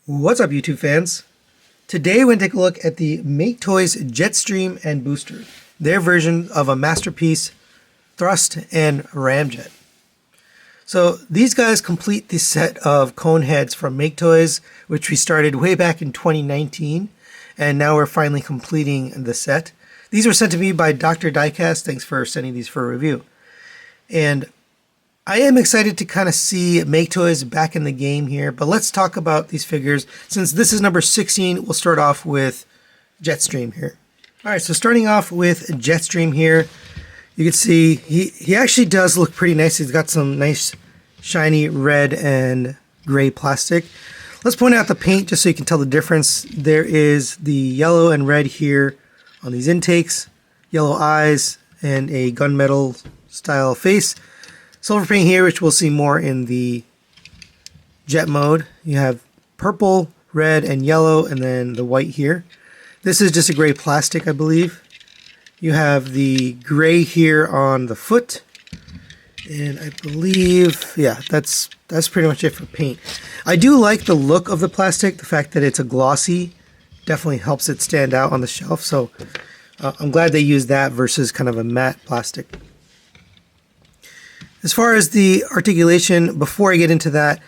What's up, YouTube fans? Today we're going to take a look at the Maketoys Jetstream and Booster, their version of a masterpiece thrust and ramjet. So these guys complete the set of cone heads from Maketoys, which we started way back in 2019, and now we're finally completing the set. These were sent to me by Dr. Diecast. Thanks for sending these for a review. And I am excited to kind of see Maketoys back in the game here, but let's talk about these figures. Since this is number 16, we'll start off with Jetstream here. All right, so starting off with Jetstream here, you can see he actually does look pretty nice. He's got some nice shiny red and gray plastic. Let's point out the paint just so you can tell the difference. There is the yellow and red here on these intakes, yellow eyes, and a gunmetal style face. Silver paint here, which we'll see more in the jet mode. You have purple, red, and yellow, and then the white here. This is just a gray plastic, I believe. You have the gray here on the foot. And I believe, yeah, that's pretty much it for paint. I do like the look of the plastic. The fact that it's a glossy definitely helps it stand out on the shelf. So I'm glad they used that versus kind of a matte plastic. As far as the articulation, before I get into that,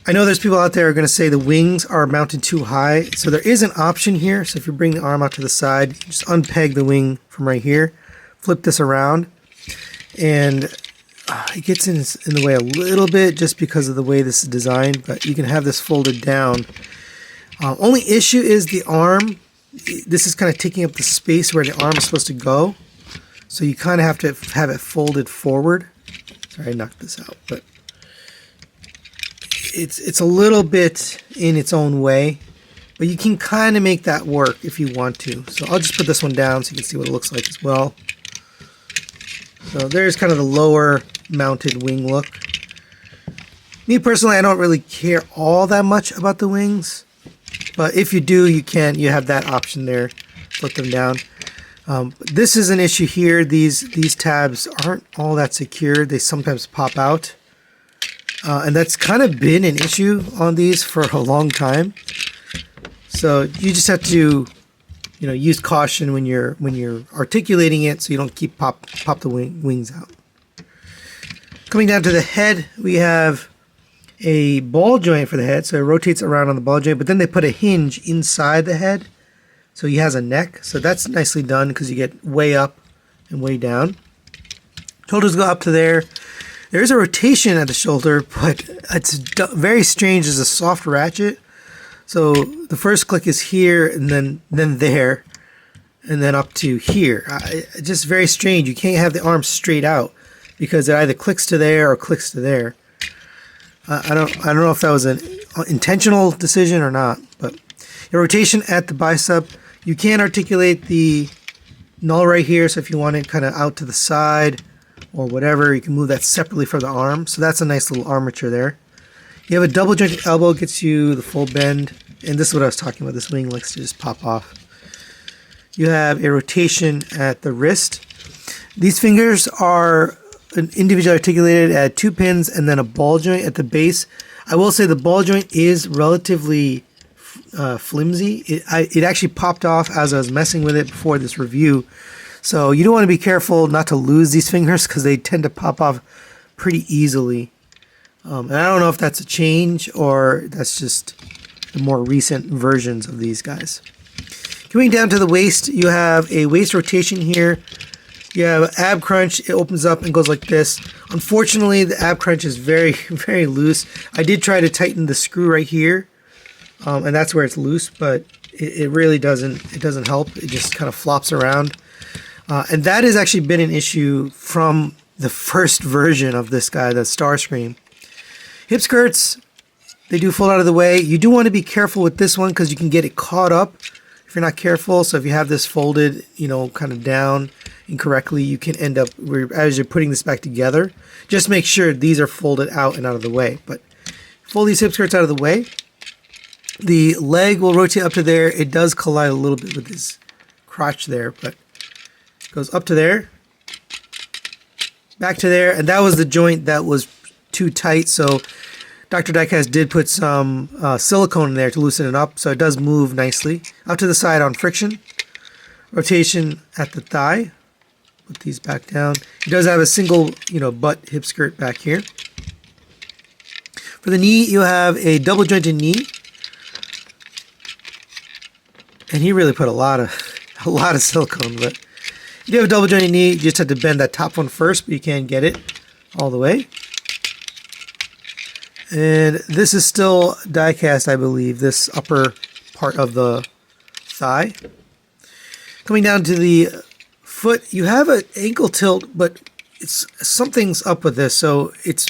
I know there's people out there who are going to say the wings are mounted too high. So there is an option here. So if you bring the arm out to the side, you just unpeg the wing from right here, flip this around, and it gets in the way a little bit just because of the way this is designed, but you can have this folded down. Only issue is the arm. This is kind of taking up the space where the arm is supposed to go. So you kind of have to have it folded forward. Sorry, I knocked this out, but it's a little bit in its own way, but you can kind of make that work if you want to. So I'll just put this one down so you can see what it looks like as well. So there's kind of the lower mounted wing look. Me personally, I don't really care all that much about the wings, but if you do, you have that option there. Flip them down. This is an issue here. These tabs aren't all that secure. They sometimes pop out. And that's kind of been an issue on these for a long time. So you just have to, use caution when you're articulating it so you don't keep pop the wings out. Coming down to the head, we have a ball joint for the head. So it rotates around on the ball joint, but then they put a hinge inside the head. So he has a neck, so that's nicely done because you get way up and way down. Shoulders go up to there. There's a rotation at the shoulder, but it's very strange. There's a soft ratchet. So the first click is here, and then there, and then up to here. Just very strange. You can't have the arm straight out because it either clicks to there or clicks to there. I don't know if that was an intentional decision or not, but the rotation at the bicep. You can articulate the null right here, so if you want it kind of out to the side or whatever, you can move that separately for the arm. So that's a nice little armature there. You have a double jointed elbow, gets you the full bend, and this is what I was talking about. This wing likes to just pop off. You have a rotation at the wrist. These fingers are individually articulated at 2 pins and then a ball joint at the base. I will say the ball joint is relatively flimsy. It actually popped off as I was messing with it before this review. So you do want to be careful not to lose these fingers because they tend to pop off pretty easily. And I don't know if that's a change or that's just the more recent versions of these guys. Coming down to the waist, you have a waist rotation here. You have ab crunch. It opens up and goes like this. Unfortunately, the ab crunch is very, very loose. I did try to tighten the screw right here. And that's where it's loose, but it really doesn't help. It just kind of flops around. And that has actually been an issue from the first version of this guy, the Starscream. Hip skirts, they do fold out of the way. You do want to be careful with this one because you can get it caught up if you're not careful. So if you have this folded, kind of down incorrectly, you can end up, as you're putting this back together, just make sure these are folded out and out of the way. But fold these hip skirts out of the way. The leg will rotate up to there. It does collide a little bit with his crotch there, but it goes up to there, back to there, and that was the joint that was too tight. So Dr. Diecast did put some silicone in there to loosen it up, so it does move nicely. Out to the side on friction. Rotation at the thigh. Put these back down. It does have a single, butt hip skirt back here. For the knee, you have a double jointed knee. And he really put a lot of silicone, but you do have a double jointed knee. You just have to bend that top one first, but you can get it all the way. And this is still die cast, I believe, this upper part of the thigh. Coming down to the foot, you have an ankle tilt, but something's up with this. So it's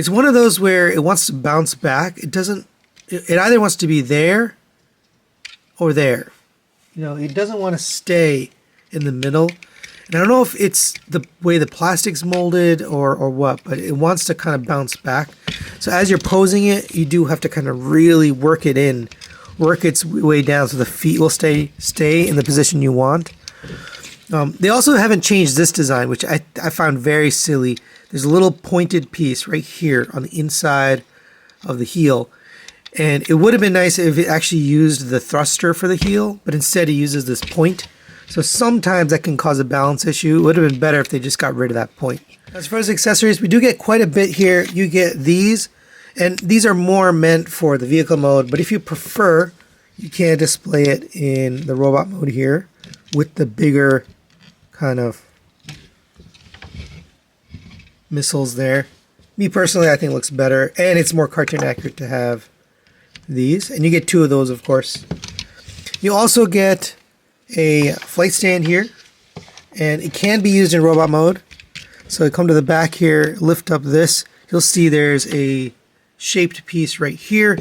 one of those where it wants to bounce back. It either wants to be there or there. It doesn't want to stay in the middle. And I don't know if it's the way the plastic's molded or what, but it wants to kind of bounce back. So as you're posing it, you do have to kind of really work its way down so the feet will stay in the position you want. They also haven't changed this design, which I found very silly. There's a little pointed piece right here on the inside of the heel. And it would have been nice if it actually used the thruster for the heel, but instead it uses this point. So sometimes that can cause a balance issue. It would have been better if they just got rid of that point. As far as accessories, we do get quite a bit here. You get these, and these are more meant for the vehicle mode, but if you prefer, you can display it in the robot mode here with the bigger kind of missiles there. Me personally, I think it looks better, and it's more cartoon accurate to have these, and you get 2 of those, of course. You also get a flight stand here, and it can be used in robot mode. So come to the back here, lift up this, you'll see there's a shaped piece right here,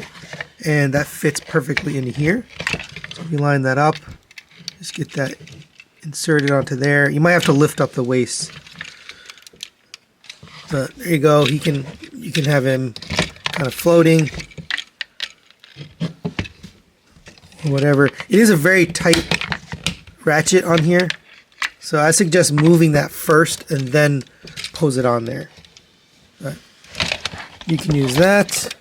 and that fits perfectly into here. So if you line that up, just get that inserted onto there. You might have to lift up the waist. But there you go. You can have him kind of floating, or whatever. It is a very tight ratchet on here, so I suggest moving that first and then pose it on there. But you can use that.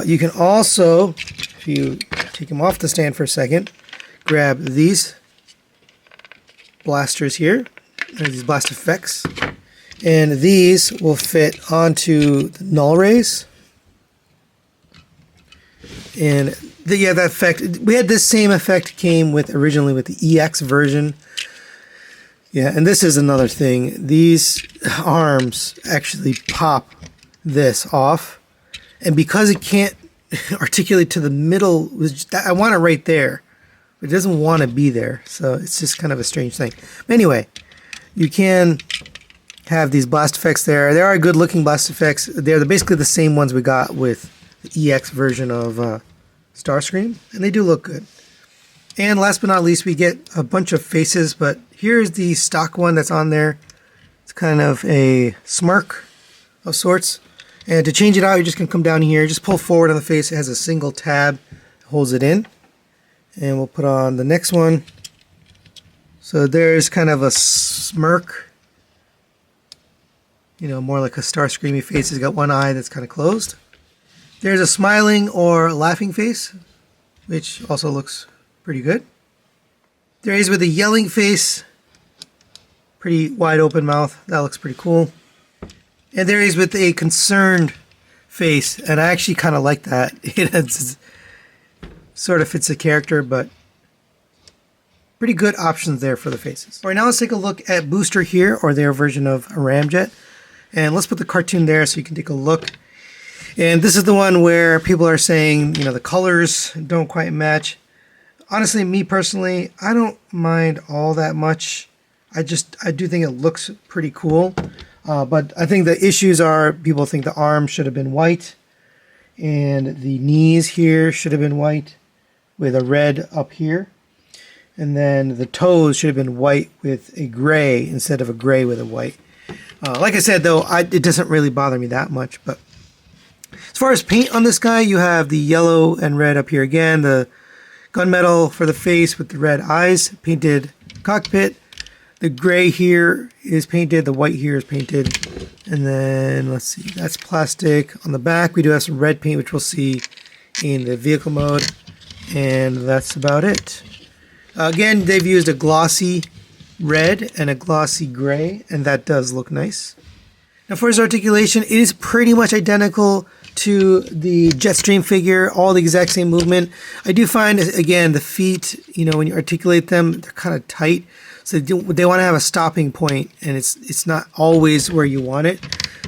You can also, if you take them off the stand for a second, grab these blasters here. There's these blast effects, and these will fit onto the null rays. And that effect, we had this same effect came with originally with the EX version. Yeah, and this is another thing. These arms actually pop this off, and because it can't articulate to the middle, I want it right there, but it doesn't want to be there. So it's just kind of a strange thing. But anyway, you can have these blast effects there. There are good looking blast effects. They're basically the same ones we got with the EX version of Starscream, and they do look good. And last but not least, we get a bunch of faces, but here's the stock one that's on there. It's kind of a smirk of sorts. And to change it out, you just can come down here, just pull forward on the face. It has a single tab that holds it in. And we'll put on the next one. So there's kind of a smirk, more like a Starscreamy face. It's got one eye that's kind of closed. There's a smiling or laughing face, which also looks pretty good. There is with a yelling face, pretty wide open mouth. That looks pretty cool. And there is with a concerned face, and I actually kind of like that. It sort of fits the character, but pretty good options there for the faces. All right, now let's take a look at Booster here, or their version of a Ramjet. And let's put the cartoon there so you can take a look. And this is the one where people are saying, the colors don't quite match. Honestly, me personally, I don't mind all that much. I do think it looks pretty cool. But I think the issues are people think the arm should have been white, and the knees here should have been white with a red up here. And then the toes should have been white with a gray instead of a gray with a white. Like I said, though, it doesn't really bother me that much. But as far as paint on this guy, you have the yellow and red up here again. The gunmetal for the face with the red eyes, painted cockpit. The gray here is painted, the white here is painted, And then let's see, that's plastic. On the back we do have some red paint, which we'll see in the vehicle mode, and that's about it. Again, they've used a glossy red and a glossy gray, and that does look nice. Now for his articulation, it is pretty much identical to the Jetstream figure, all the exact same movement. I do find, again, the feet, you know, when you articulate them, they're kind of tight. So they want to have a stopping point, and it's not always where you want it.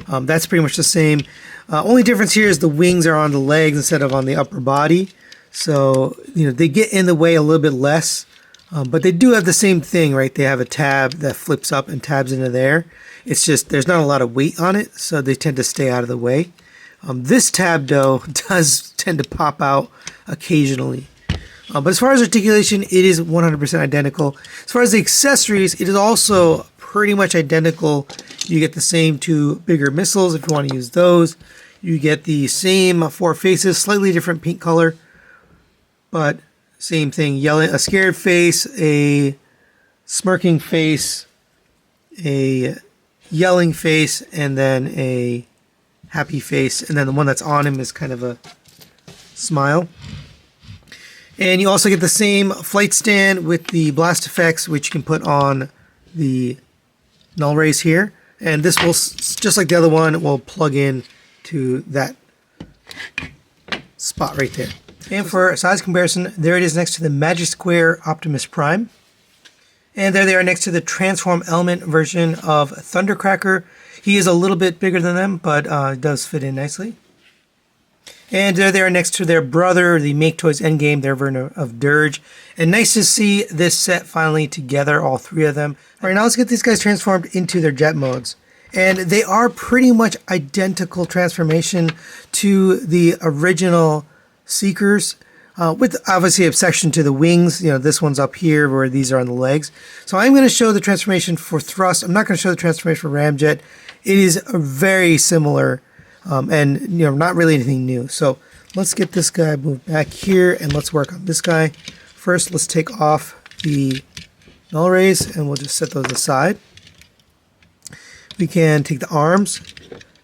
That's pretty much the same. Only difference here is the wings are on the legs instead of on the upper body. So, you know, they get in the way a little bit less. But they do have the same thing, right? They have a tab that flips up and tabs into there. It's just there's not a lot of weight on it, so they tend to stay out of the way. This tab, though, does tend to pop out occasionally. But as far as articulation, it is 100% identical. As far as the accessories, it is also pretty much identical. You get the same two bigger missiles if you want to use those. You get the same four faces, slightly different paint color, but same thing. Yelling, a scared face, a smirking face, a yelling face, and then a happy face. And then the one that's on him is kind of a smile. And you also get the same flight stand with the blast effects, which you can put on the null rays here. And this will, just like the other one, will plug in to that spot right there. And for size comparison, there it is next to the Magic Square Optimus Prime. And there they are next to the Transform Element version of Thundercracker. He is a little bit bigger than them, but it does fit in nicely. And there they are next to their brother, the Maketoys Endgame, their version of Dirge. And nice to see this set finally together, all three of them. All right, now let's get these guys transformed into their jet modes. And they are pretty much identical transformation to the original Seekers, with obviously exception to the wings. You know, this one's up here where these are on the legs. So I'm going to show the transformation for thrust. I'm not going to show the transformation for Ramjet. It is very similar, and you know, not really anything new. So let's get this guy moved back here, and let's work on this guy. First, let's take off the null rays, and we'll just set those aside. We can take the arms.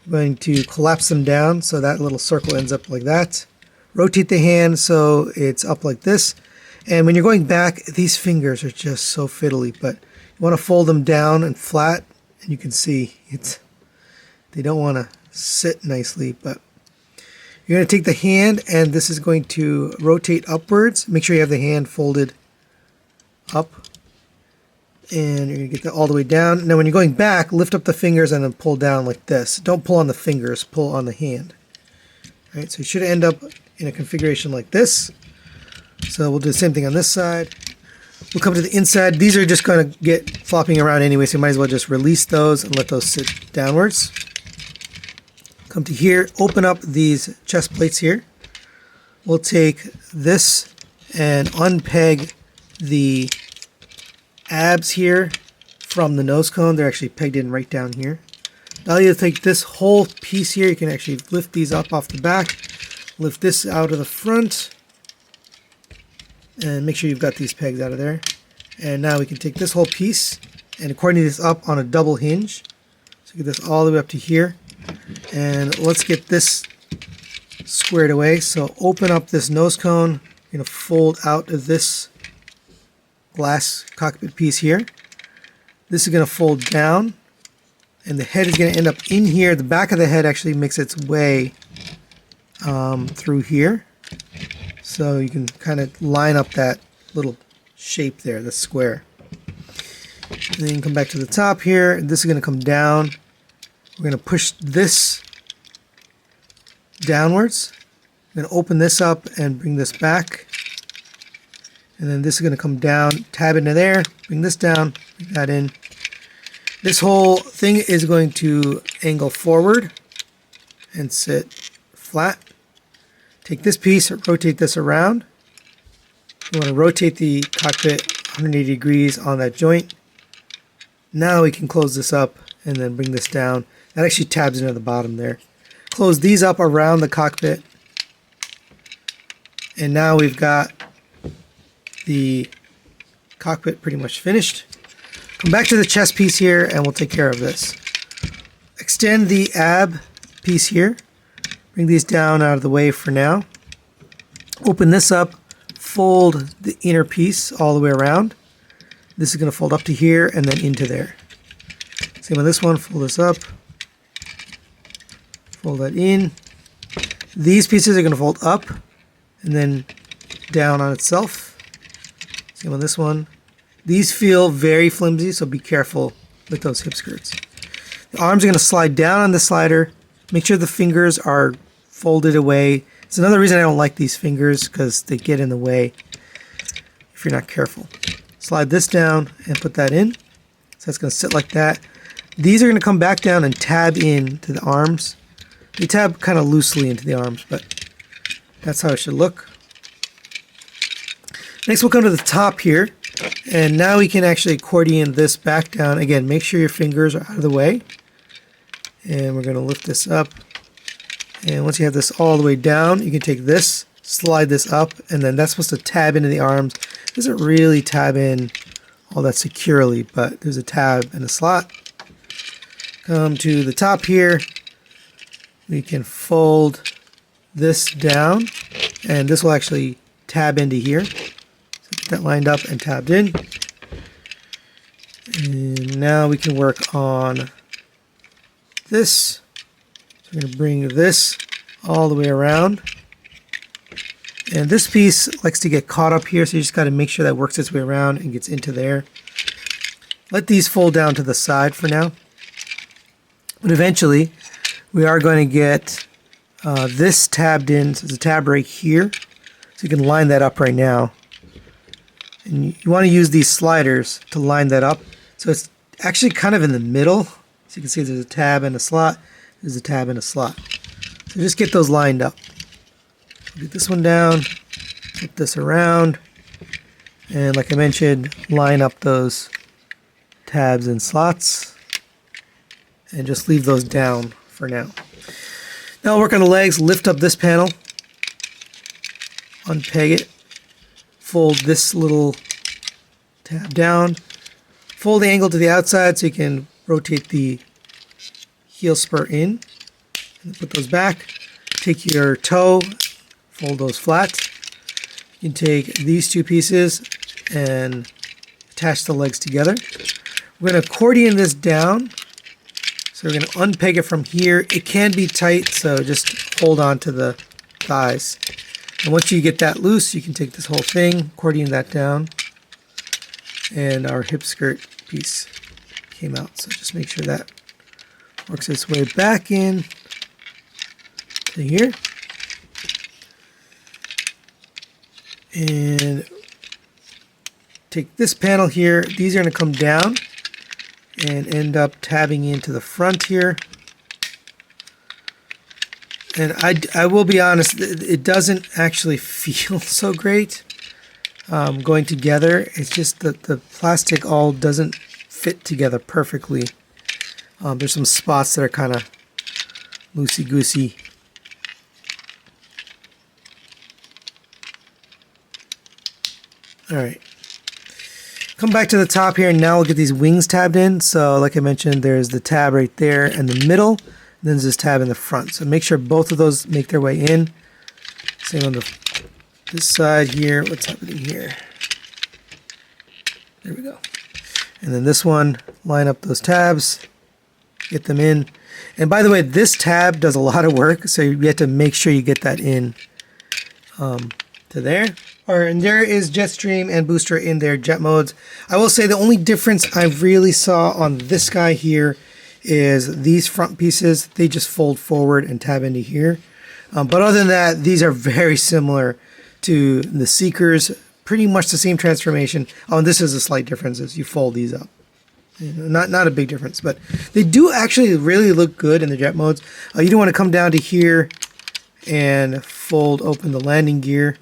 I'm going to collapse them down so that little circle ends up like that. Rotate the hand so it's up like this. And when you're going back, these fingers are just so fiddly, but you want to fold them down and flat, and you can see they don't want to sit nicely, but you're going to take the hand, and this is going to rotate upwards. Make sure you have the hand folded up, and you're going to get that all the way down. Now when you're going back, lift up the fingers and then pull down like this. Don't pull on the fingers, pull on the hand. All right, so you should end up in a configuration like this. So we'll do the same thing on this side. We'll come to the inside. These are just going to get flopping around anyway, so you might as well just release those and let those sit downwards. Come to here, open up these chest plates here. We'll take this and unpeg the abs here from the nose cone. They're actually pegged in right down here. Now you take this whole piece here. You can actually lift these up off the back, lift this out of the front, and make sure you've got these pegs out of there. And now we can take this whole piece and coordinate this up on a double hinge. So get this all the way up to here. And let's get this squared away. So open up this nose cone. You're going to fold out of this glass cockpit piece here. This is going to fold down, and the head is going to end up in here. The back of the head actually makes its way through here. So you can kind of line up that little shape there, the square. And then you can come back to the top here. This is going to come down. We're going to push this downwards. I'm going to open this up and bring this back. And then this is going to come down, tab into there, bring this down, bring that in. This whole thing is going to angle forward and sit flat. Take this piece, rotate this around. You want to rotate the cockpit 180 degrees on that joint. Now we can close this up and then bring this down. That actually tabs into the bottom there. Close these up around the cockpit. And now we've got the cockpit pretty much finished. Come back to the chest piece here and we'll take care of this. extend the ab piece here. Bring these down out of the way for now. Open this up, fold the inner piece all the way around. This is going to fold up to here and then into there. Same with this one, fold this up, fold that in. These pieces are going to fold up and then down on itself. Same with this one. These feel very flimsy, so be careful with those hip skirts. The arms are going to slide down on the slider. Make sure the fingers are folded away. It's another reason I don't like these fingers, because they get in the way if you're not careful. Slide this down and put that in. So it's going to sit like that. These are going to come back down and tab in to the arms. They tab kind of loosely into the arms, but that's how it should look. Next we'll come to the top here, and now we can actually accordion this back down. Again, make sure your fingers are out of the way. And we're going to lift this up. And once you have this all the way down, you can take this, slide this up, and then that's supposed to tab into the arms. It doesn't really tab in all that securely, but there's a tab and a slot. Come to the top here. We can fold this down, and this will actually tab into here. So get that lined up and tabbed in. And now we can work on this. So we're going to bring this all the way around. And this piece likes to get caught up here, so you just got to make sure that works its way around and gets into there. Let these fold down to the side for now. But eventually, we are going to get this tabbed in. So there's a tab right here. So you can line that up right now. And you want to use these sliders to line that up. So it's actually kind of in the middle. So you can see there's a tab and a slot. There's a tab and a slot. So just get those lined up. Get this one down. Flip this around. And like I mentioned, line up those tabs and slots. And just leave those down for now. Now I'll work on the legs. Lift up this panel. Unpeg it. Fold this little tab down. Fold the angle to the outside so you can rotate the heel spur in. And put those back. Take your toe. Fold those flat. You can take these two pieces and attach the legs together. We're going to accordion this down. So we're going to unpeg it from here. It can be tight, so just hold on to the thighs. And once you get that loose, you can take this whole thing, accordion that down, and our hip skirt piece came out. So just make sure that works its way back in to here. And take this panel here. These are going to come down and end up tabbing into the front here. And I will be honest, it doesn't actually feel so great going together. It's just that the plastic all doesn't fit together perfectly. There's some spots that are kind of loosey-goosey. Alright. Come back to the top here, and now we'll get these wings tabbed in. So like I mentioned, there's the tab right there in the middle. Then there's this tab in the front. So make sure both of those make their way in. Same on this side here. What's happening here? There we go. And then this one, line up those tabs, get them in. And by the way, this tab does a lot of work, so you have to make sure you get that in to there. All right, and there is Jetstream and Booster in their jet modes. I will say the only difference I really saw on this guy here is these front pieces, they just fold forward and tab into here. But other than that, these are very similar to the Seekers, pretty much the same transformation. Oh, and this is a slight difference, is you fold these up. You know, not a big difference, but they do actually really look good in the jet modes. You don't want to come down to here and fold open the landing gear,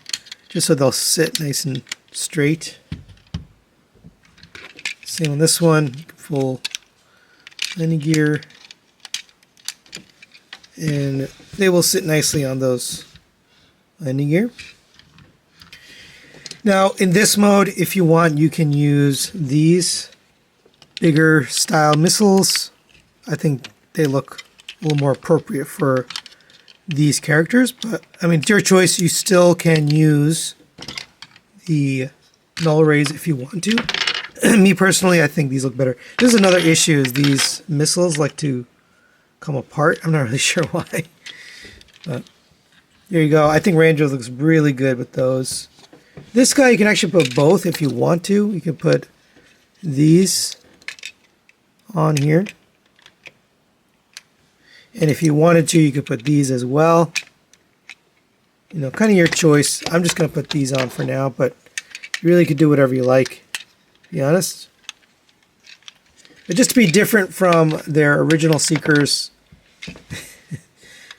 just so they'll sit nice and straight. Same on this one, full landing gear, and they will sit nicely on those landing gear. Now in this mode, if you want, you can use these bigger style missiles. I think they look a little more appropriate for these characters. But I mean, it's your choice. You still can use the null rays if you want to. Me personally, I think these look better. There's another issue, is these missiles like to come apart. I'm not really sure why. But there you go. I think Ramjet looks really good with those. This guy, you can actually put both if you want to. You can put these on here. And if you wanted to, you could put these as well. You know, kind of your choice. I'm just going to put these on for now, but you really could do whatever you like, to be honest. But just to be different from their original Seekers.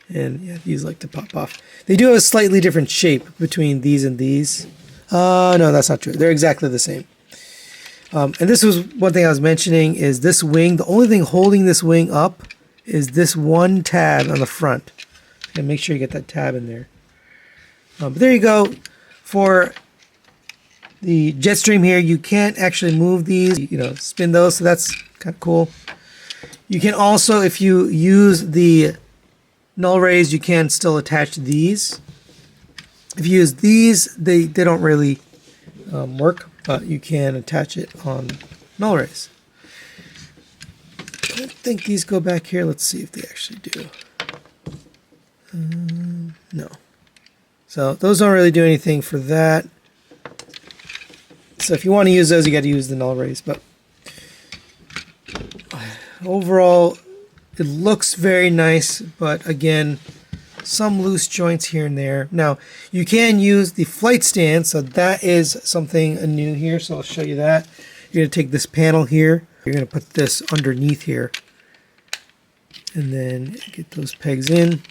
And yeah, these like to pop off. They do have a slightly different shape between these and these. No, that's not true. They're exactly the same. And this was one thing I was mentioning, is this wing. The only thing holding this wing up is this one tab on the front. And make sure you get that tab in there. But there you go. For the Jetstream here, you can't actually move these, you know, spin those, so that's kind of cool. You can also, if you use the null rays, you can still attach these. If you use these, they don't really work, but you can attach it on null rays. I don't think these go back here. Let's see if they actually do. No. So those don't really do anything for that. So if you want to use those, you got to use the null rays. But overall, it looks very nice. But again, some loose joints here and there. Now, you can use the flight stand. So that is something new here. So I'll show you that. You're going to take this panel here. You're going to put this underneath here. And then get those pegs in.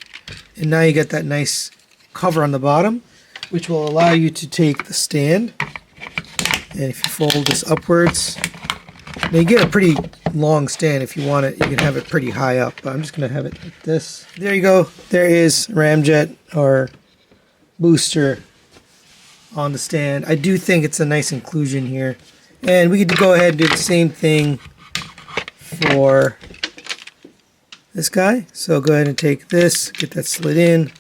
And now you get that nice cover on the bottom, which will allow you to take the stand. And if you fold this upwards, now you get a pretty long stand. If you want it, you can have it pretty high up. But I'm just going to have it like this. There you go. There is Ramjet, or booster, on the stand. I do think it's a nice inclusion here. And we could go ahead and do the same thing for this guy. So go ahead and take this, get that slid in.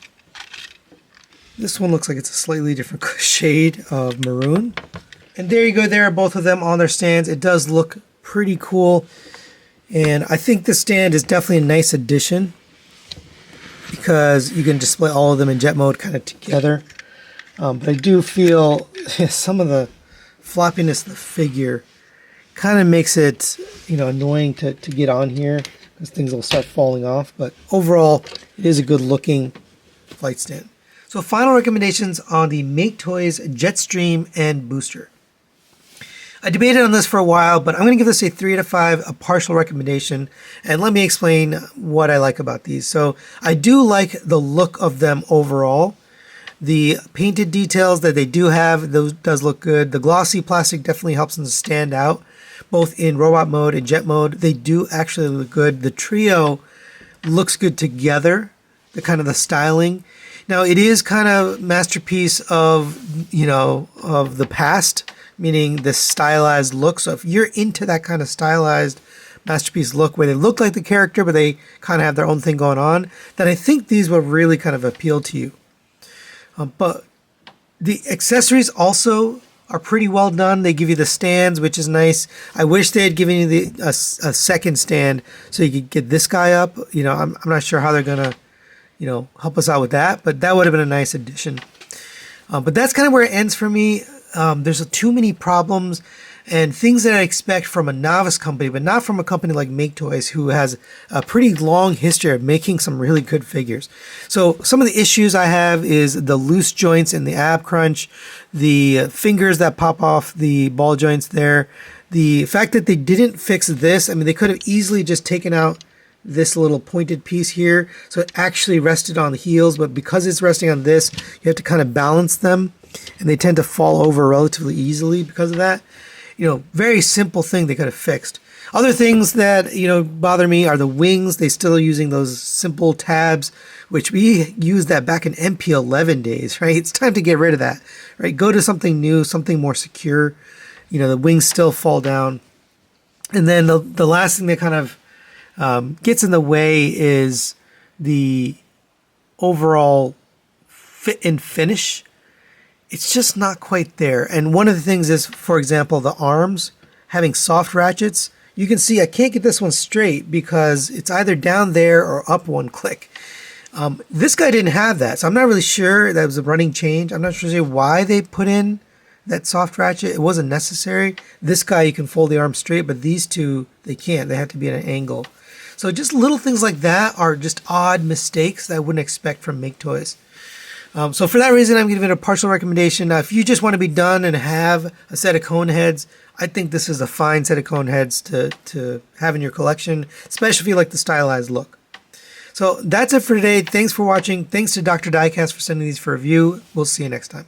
This one looks like it's a slightly different shade of maroon. And there you go. There are both of them on their stands. It does look pretty cool. And I think the stand is definitely a nice addition, because you can display all of them in jet mode kind of together. But I do feel some of the floppiness of the figure kind of makes it, you know, annoying to get on here, because things will start falling off. But overall, it is a good looking flight stand. So final recommendations on the Maketoys Jetstream and Booster. I debated on this for a while, but I'm going to give this a 3 out of 5, a partial recommendation, and let me explain what I like about these. So I do like the look of them overall. The painted details that they do have, those does look good. The glossy plastic definitely helps them to stand out, both in robot mode and jet mode. They do actually look good. The trio looks good together, the kind of the styling. Now, it is kind of masterpiece of, you know, of the past, meaning the stylized look. So if you're into that kind of stylized masterpiece look where they look like the character, but they kind of have their own thing going on, then I think these will really kind of appeal to you. But the accessories also are pretty well done. They give you the stands, which is nice. I wish they had given you a second stand so you could get this guy up. You know, I'm not sure how they're going to, you know, help us out with that, but that would have been a nice addition. But that's kind of where it ends for me. There's too many problems and things that I expect from a novice company, but not from a company like Maketoys, who has a pretty long history of making some really good figures. So some of the issues I have is the loose joints in the ab crunch, the fingers that pop off the ball joints there, the fact that they didn't fix this. I mean, they could have easily just taken out this little pointed piece here, so it actually rested on the heels, but because it's resting on this, you have to kind of balance them, and they tend to fall over relatively easily because of that. You know, very simple thing they could have fixed. Other things that, you know, bother me are the wings. They still are using those simple tabs, which we used that back in MP11 days, right? It's time to get rid of that, right? Go to something new, something more secure. You know, the wings still fall down. And then the last thing that kind of gets in the way is the overall fit and finish. It's just not quite there. And one of the things is, for example, the arms having soft ratchets. You can see I can't get this one straight because it's either down there or up one click. This guy didn't have that, so I'm not really sure that was a running change. I'm not sure why they put in that soft ratchet. It wasn't necessary. This guy you can fold the arm straight, but these two they can't. They have to be at an angle. So just little things like that are just odd mistakes that I wouldn't expect from Maketoys. So for that reason, I'm giving it a partial recommendation. Now, if you just want to be done and have a set of cone heads, I think this is a fine set of cone heads to have in your collection, especially if you like the stylized look. So that's it for today. Thanks for watching. Thanks to Dr. Diecast for sending these for review. We'll see you next time.